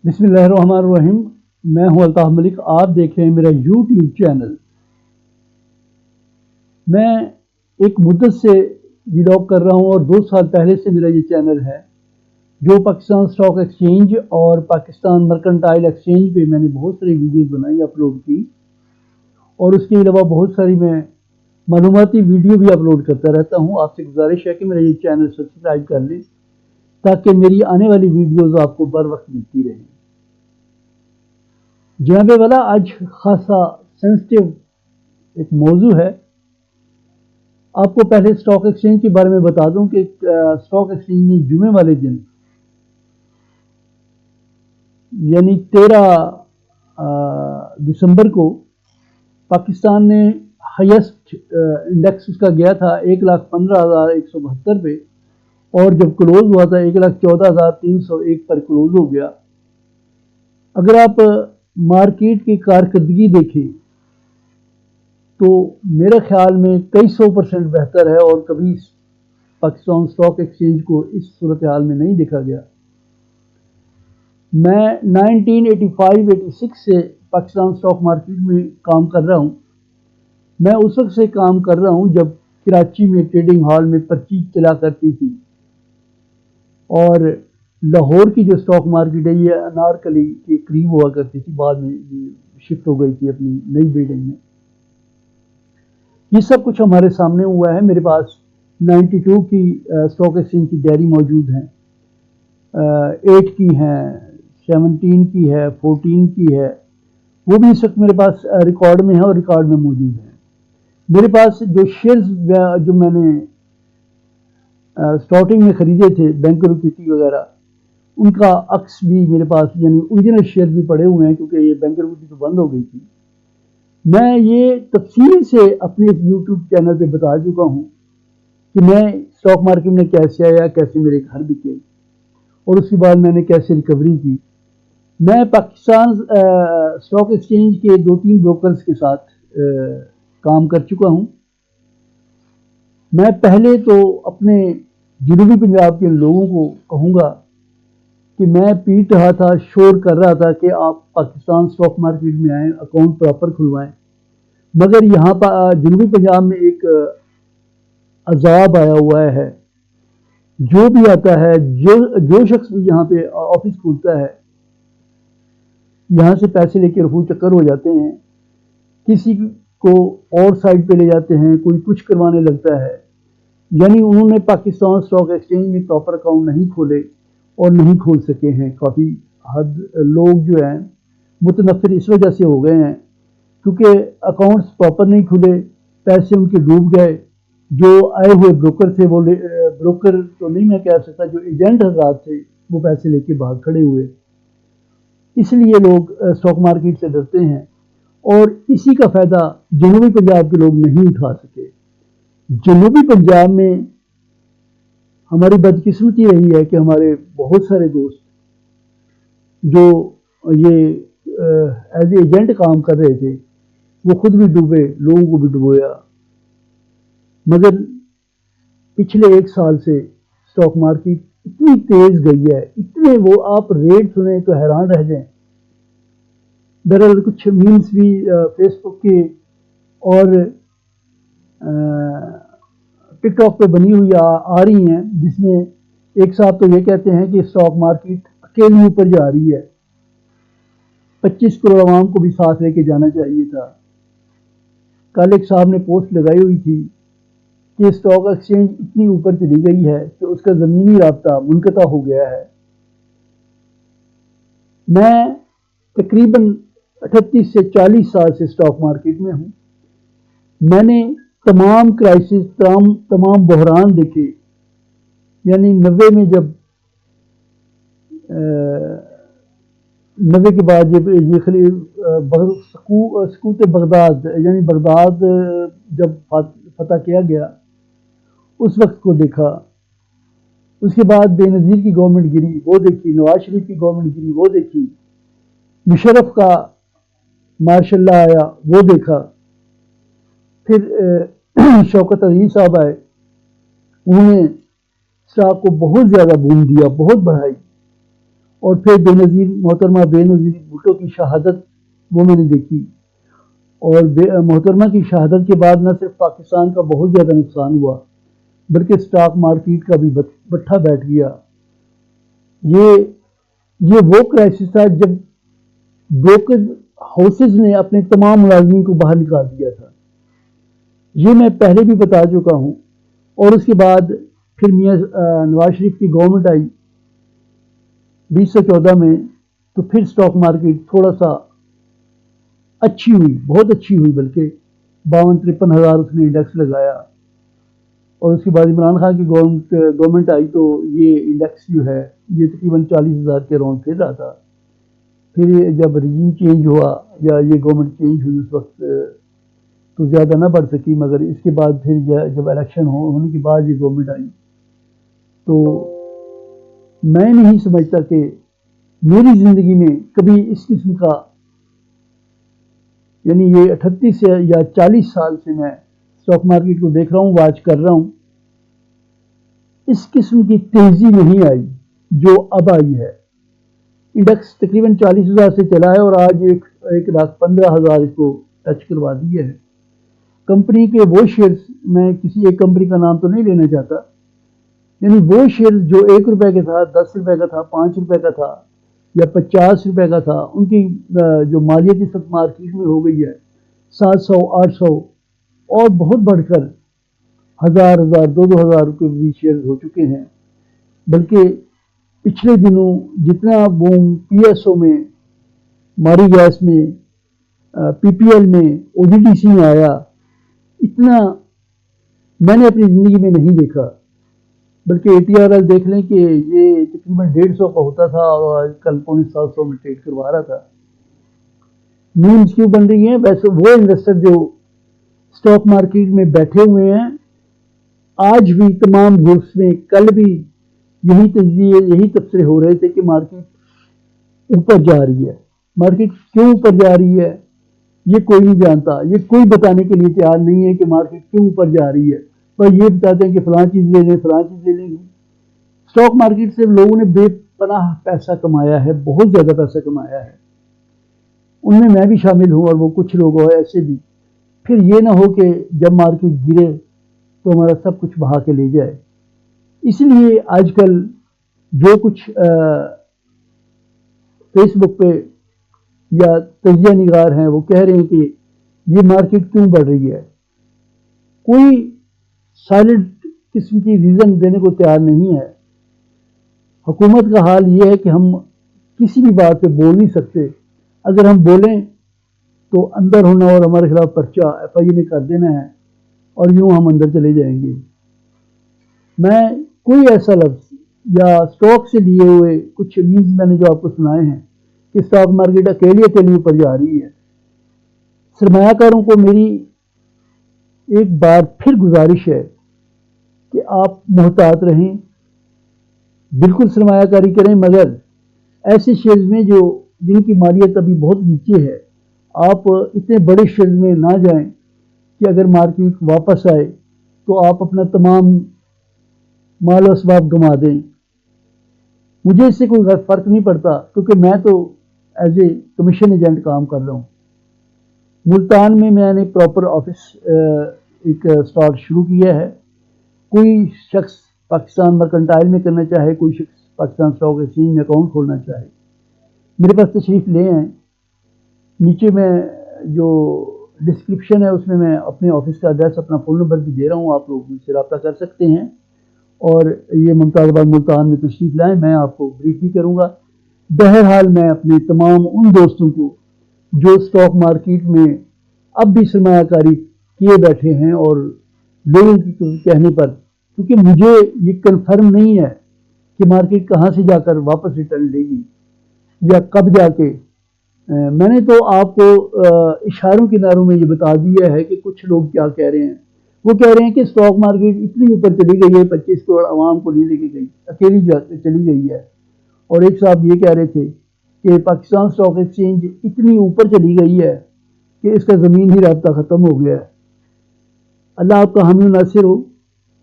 بسم اللہ الرحمن الرحیم. میں ہوں الطاف ملک. آپ دیکھ رہے ہیں میرا یوٹیوب چینل. میں ایک مدت سے ولاگ کر رہا ہوں اور 2 سال پہلے سے میرا یہ چینل ہے جو پاکستان اسٹاک ایکسچینج اور پاکستان مرکنٹائل ایکسچینج پہ میں نے بہت ساری ویڈیوز بنائی، اپلوڈ کی، اور اس کے علاوہ بہت ساری میں معلوماتی ویڈیو بھی اپلوڈ کرتا رہتا ہوں. آپ سے گزارش ہے کہ میرا یہ چینل سبسکرائب کر لیں تاکہ میری آنے والی ویڈیوز آپ کو بر وقت ملتی رہیں. جناب والا آج خاصا سینسٹیو ایک موضوع ہے. آپ کو پہلے اسٹاک ایکسچینج کے بارے میں بتا دوں کہ اسٹاک ایکسچینج نے جمعے والے دن یعنی 13 دسمبر کو پاکستان نے ہائیسٹ انڈیکس اس کا گیا تھا 1,15,172 پہ، اور جب کلوز ہوا تھا 1,14,301 پر کلوز ہو گیا. اگر آپ مارکیٹ کی کارکردگی دیکھیں تو میرے خیال میں کئی 100% بہتر ہے، اور کبھی پاکستان اسٹاک ایکسچینج کو اس صورتحال میں نہیں دیکھا گیا. میں 1985-86 سے پاکستان اسٹاک مارکیٹ میں کام کر رہا ہوں. میں اس وقت سے کام کر رہا ہوں جب کراچی میں ٹریڈنگ ہال میں پرچی چلا کرتی تھی، اور لاہور کی جو اسٹاک مارکیٹ ہے یہ انارکلی کے قریب ہوا کرتی تھی، بعد میں شفٹ ہو گئی تھی اپنی نئی بلڈنگ میں. یہ سب کچھ ہمارے سامنے ہوا ہے. میرے پاس 92 کی اسٹاک ایکسچینج کی ڈائری موجود ہیں، 8 کی ہیں، 17 کی ہے، 14 کی ہے. وہ بھی اس وقت میرے پاس ریکارڈ میں ہے اور ریکارڈ میں موجود ہیں. میرے پاس جو شیئرز جو میں نے اسٹارٹنگ میں خریدے تھے بینک روکیٹی وغیرہ، ان کا عکس بھی میرے پاس، یعنی اوریجنل شیئر بھی پڑے ہوئے ہیں، کیونکہ یہ بینک روکیٹی تو بند ہو گئی تھی. میں یہ تفصیل سے اپنے یوٹیوب چینل پہ بتا چکا ہوں کہ میں اسٹاک مارکیٹ میں کیسے آیا، کیسے میرے گھر بکے، اور اس کے بعد میں نے کیسے ریکوری کی. میں پاکستان اسٹاک ایکسچینج کے 2-3 بروکرز کے ساتھ کام کر چکا ہوں. میں پہلے تو اپنے جنوبی پنجاب کے لوگوں کو کہوں گا کہ میں پیٹ رہا تھا، شور کر رہا تھا کہ آپ پاکستان اسٹاک مارکیٹ میں آئیں، اکاؤنٹ پراپر کھلوائیں. مگر یہاں پر جنوبی پنجاب میں ایک عذاب آیا ہوا ہے. جو بھی آتا ہے، جو شخص بھی یہاں پہ آفس کھولتا ہے، یہاں سے پیسے لے کے رفو چکر ہو جاتے ہیں. کسی کو اور سائڈ پہ لے جاتے ہیں، کوئی کچھ کروانے لگتا ہے. یعنی انہوں نے پاکستان اسٹاک ایکسچینج میں پراپر اکاؤنٹ نہیں کھولے اور نہیں کھول سکے ہیں. کافی حد لوگ جو ہیں متنفر اس وجہ سے ہو گئے ہیں کیونکہ اکاؤنٹس پراپر نہیں کھلے، پیسے ان کے ڈوب گئے. جو آئے ہوئے بروکر تھے، وہ بروکر تو نہیں میں کہہ سکتا، جو ایجنٹ حضرات تھے وہ پیسے لے کے باہر کھڑے ہوئے. اس لیے لوگ اسٹاک مارکیٹ سے ڈرتے ہیں، اور اسی کا فائدہ جنوبی پنجاب کے لوگ نہیں اٹھا سکے. جنوبی پنجاب میں ہماری بدقسمتی رہی ہے کہ ہمارے بہت سارے دوست جو یہ ایز اے ایجنٹ کام کر رہے تھے وہ خود بھی ڈوبے، لوگوں کو بھی ڈبویا. مگر پچھلے 1 سال سے اسٹاک مارکیٹ اتنی تیز گئی ہے، اتنے وہ آپ ریٹ سنیں تو حیران رہ جائیں. دراصل کچھ میمز بھی فیس بک کے اور ٹک ٹاک پہ بنی ہوئی آ رہی ہیں، جس میں ایک صاحب تو یہ کہتے ہیں کہ اسٹاک مارکیٹ اکیلی اوپر جا رہی ہے، 25 کروڑ عوام کو بھی ساتھ لے کے جانا چاہیے تھا. کل ایک صاحب نے پوسٹ لگائی ہوئی تھی کہ اسٹاک ایکسچینج اتنی اوپر چلی گئی ہے کہ اس کا زمینی رابطہ منقطع ہو گیا ہے. میں تقریباً 38 سے 40 سال سے اسٹاک مارکیٹ میں ہوں. میں نے تمام کرائسس، تمام بحران دیکھے. یعنی 90 میں جب 90 کے بعد سقوط بغداد، یعنی بغداد جب فتح کیا گیا، اس وقت کو دیکھا. اس کے بعد بے نظیر کی گورنمنٹ گری، وہ دیکھی. نواز شریف کی گورنمنٹ گری، وہ دیکھی. مشرف کا ماشاء اللہ آیا، وہ دیکھا. پھر شوکت عزیز صاحب آئے، انہوں نے اسٹاک کو بہت زیادہ بوم دیا، بہت بڑھائی. اور پھر محترمہ بے نظیر بھٹو کی شہادت وہ میں نے دیکھی، اور محترمہ کی شہادت کے بعد نہ صرف پاکستان کا بہت زیادہ نقصان ہوا بلکہ اسٹاک مارکیٹ کا بھی بٹھا بیٹھ گیا۔ یہ یہ وہ کرائسس تھا جب بروکر ہاؤسز نے اپنے تمام ملازمین کو باہر نکال دیا تھا۔ یہ میں پہلے بھی بتا چکا ہوں، اور اس کے بعد پھر میاں نواز شریف کی گورنمنٹ آئی 2014 میں، تو پھر اسٹاک مارکیٹ تھوڑا سا اچھی ہوئی، بہت اچھی ہوئی، بلکہ 52-53 ہزار اس نے انڈیکس لگایا، اور اس کے بعد عمران خان کی گورنمنٹ آئی تو یہ انڈیکس جو ہے یہ تقریباً 40 ہزار کے راؤنڈ پھر رہا تھا۔ پھر جب رجیم چینج ہوا یا یہ گورنمنٹ چینج ہوئی اس وقت تو زیادہ نہ بڑھ سکی، مگر اس کے بعد پھر جب الیکشن ہونے کے بعد یہ گورنمنٹ آئی تو میں نہیں سمجھتا کہ میری زندگی میں کبھی اس قسم کا، یعنی یہ 38 سے یا 40 سال سے میں اسٹاک مارکیٹ کو دیکھ رہا ہوں، واچ کر رہا ہوں، اس قسم کی تیزی نہیں آئی جو اب آئی ہے۔ انڈیکس تقریباً 40 ہزار سے چلا ہے اور آج 1,15,000 اس کو ٹچ کروا دیا ہے۔ کمپنی کے وہ شیئرز، میں کسی ایک کمپنی کا نام تو نہیں لینا چاہتا، یعنی وہ شیئر جو 1 روپے کا تھا، 10 روپے کا تھا، 5 روپے کا تھا یا 50 روپے کا تھا، ان کی جو مالیت اس وقت مارکیٹ میں ہو گئی ہے 700، 800 اور بہت بڑھ کر 1,000، 2,000 روپے بھی شیئر ہو چکے ہیں۔ بلکہ پچھلے دنوں جتنا بوم پی ایس او میں، ماری گیس میں، پی پی ایل میں، او ڈی ٹی سی میں آیا، اتنا میں نے اپنی زندگی میں نہیں دیکھا۔ بلکہ اے ٹی آر ایل دیکھ لیں کہ یہ تقریباً 150 کا ہوتا تھا اور آج کل 750 میں ٹریڈ کروا رہا تھا۔ نیوز کیوں بن رہی ہیں؟ ویسے وہ انویسٹر جو اسٹاک مارکیٹ میں بیٹھے ہوئے ہیں، آج بھی تمام گروپس میں، کل بھی یہی تجزیے، یہی تبصرے ہو رہے تھے کہ مارکیٹ اوپر جا رہی ہے۔ مارکیٹ کیوں اوپر جا رہی ہے یہ کوئی نہیں جانتا، یہ کوئی بتانے کے لیے تیار نہیں ہے کہ مارکیٹ کیوں اوپر جا رہی ہے، پر یہ بتاتے ہیں کہ فلاں چیز لے لیں، فلاں چیز لے لیں گے۔ اسٹاک مارکیٹ سے لوگوں نے بے پناہ پیسہ کمایا ہے، بہت زیادہ پیسہ کمایا ہے، ان میں بھی شامل ہوں، اور وہ کچھ لوگ ایسے بھی۔ پھر یہ نہ ہو کہ جب مارکیٹ گرے تو ہمارا سب کچھ بہا کے لے جائے۔ اس لیے آج کل جو کچھ فیس بک پہ یا تجزیہ نگار ہیں وہ کہہ رہے ہیں کہ یہ مارکیٹ کیوں بڑھ رہی ہے، کوئی سائلنٹ قسم کی ریزن دینے کو تیار نہیں ہے۔ حکومت کا حال یہ ہے کہ ہم کسی بھی بات پہ بول نہیں سکتے، اگر ہم بولیں تو اندر ہونا اور ہمارے خلاف پرچہ ایف آئی اے نے کر دینا ہے، اور یوں ہم اندر چلے جائیں گے۔ میں کوئی ایسا لفظ یا اسٹاک سے لیے ہوئے کچھ مینز میں نے جو آپ کو سنائے ہیں کہ اسٹاک مارکیٹ اکیلی اوپر جا رہی ہے، سرمایہ کاروں کو میری ایک بار پھر گزارش ہے کہ آپ محتاط رہیں، بالکل سرمایہ کاری کریں، مگر ایسے شیئرز میں جن کی مالیت ابھی بہت نیچے ہے۔ آپ اتنے بڑے شیئرز میں نہ جائیں کہ اگر مارکیٹ واپس آئے تو آپ اپنا تمام مال و اسباب گنوا دیں۔ مجھے اس سے کوئی فرق نہیں پڑتا کیونکہ میں تو ایز اے کمیشن ایجنٹ کام کر رہا ہوں۔ ملتان میں نے پراپر آفس ایک اسٹارٹ شروع کیا ہے۔ کوئی شخص پاکستان مرکنٹائل میں کرنا چاہے، کوئی شخص پاکستان اسٹاک ایکسچینج میں اکاؤنٹ کھولنا چاہے، میرے پاس تشریف لے آئیں۔ نیچے میں جو ڈسکرپشن ہے اس میں اپنے آفس کا ایڈریس، اپنا فون نمبر بھی دے رہا ہوں، آپ لوگ مجھ سے رابطہ کر سکتے ہیں، اور یہ ممتاز آباد ملتان میں تشریف لائیں، میں آپ کو بریف بھی کروں گا۔ بہرحال میں اپنے تمام ان دوستوں کو جو اسٹاک مارکیٹ میں اب بھی سرمایہ کاری کیے بیٹھے ہیں اور لوگوں کی کہنے پر، کیونکہ مجھے یہ کنفرم نہیں ہے کہ مارکیٹ کہاں سے جا کر واپس ریٹرن لے گی یا کب جا کے، میں نے تو آپ کو اشاروں کناروں میں یہ بتا دیا ہے کہ کچھ لوگ کیا کہہ رہے ہیں۔ وہ کہہ رہے ہیں کہ اسٹاک مارکیٹ اتنی اوپر چلی گئی ہے، 25 کروڑ عوام کو نہیں لے کے گئی، اکیلی چلی گئی ہے۔ اور ایک صاحب یہ کہہ رہے تھے کہ پاکستان اسٹاک ایکسچینج اتنی اوپر چلی گئی ہے کہ اس کا زمین ہی رابطہ ختم ہو گیا ہے۔ اللہ آپ کا حامی و ناصر ہو،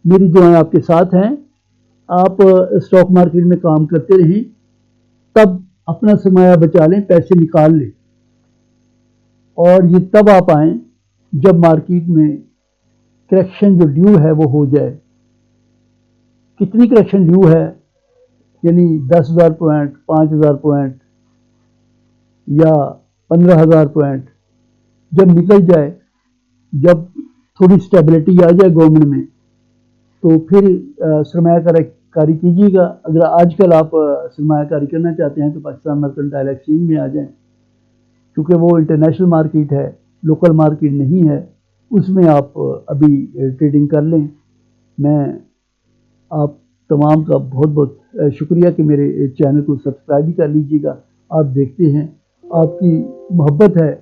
میری دعائیں آپ کے ساتھ ہیں۔ آپ اسٹاک مارکیٹ میں کام کرتے رہیں، تب اپنا سرمایہ بچا لیں، پیسے نکال لیں، اور یہ تب آپ آئیں جب مارکیٹ میں کریکشن جو ڈیو ہے وہ ہو جائے. کتنی کریکشن ڈیو ہے؟ یعنی 10,000 پوائنٹ، 5,000 پوائنٹ یا 15,000 پوائنٹ جب نکل جائے، جب تھوڑی اسٹیبلٹی آ جائے گورنمنٹ میں، تو پھر سرمایہ کاری کیجیے گا. اگر آج کل آپ سرمایہ کاری کرنا چاہتے ہیں تو پاکستان مرکنٹائل ایکسچینج میں آ جائیں، کیونکہ وہ انٹرنیشنل مارکیٹ ہے، لوکل مارکیٹ نہیں ہے. اس میں آپ ابھی ٹریڈنگ کر لیں. میں آپ تمام کا بہت بہت شکریہ کہ میرے چینل کو سبسکرائب بھی کر لیجیے گا. آپ دیکھتے ہیں، آپ کی محبت ہے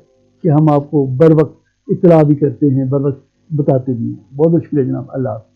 کہ ہم آپ کو بر وقت اطلاع بھی کرتے ہیں، بر وقت بتاتے بھی ہیں. بہت بہت شکریہ جناب. اللہ حافظ.